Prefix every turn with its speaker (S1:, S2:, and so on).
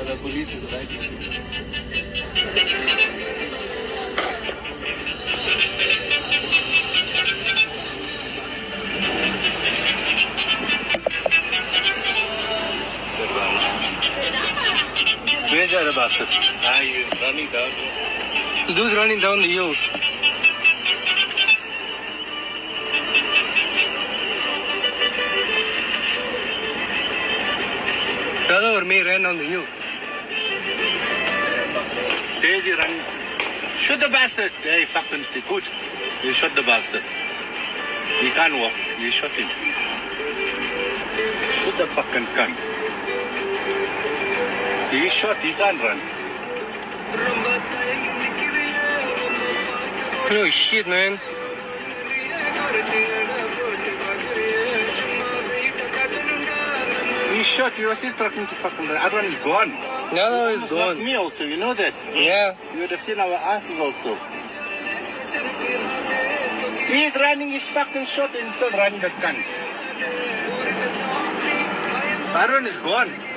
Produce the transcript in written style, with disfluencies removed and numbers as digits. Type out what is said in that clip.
S1: The police is right.
S2: Where's your bastard?
S1: He's running down.
S3: Who's running down the hills? Brother or me ran down the hill.
S2: Daisy running. Shoot the bastard. Hey, fucking good. You shot the bastard. He can't walk. You shot him. Shoot the fucking cunt. He shot. He can't run.
S3: Oh shit, man.
S2: He shot. You were still talking to fucking run. Everyone is gone.
S3: No, it's
S2: Not
S3: gone.
S2: me also. You know that.
S3: Yeah.
S2: You would have seen our asses also. He's running his fucking shot and still running the cunt. Aaron is gone.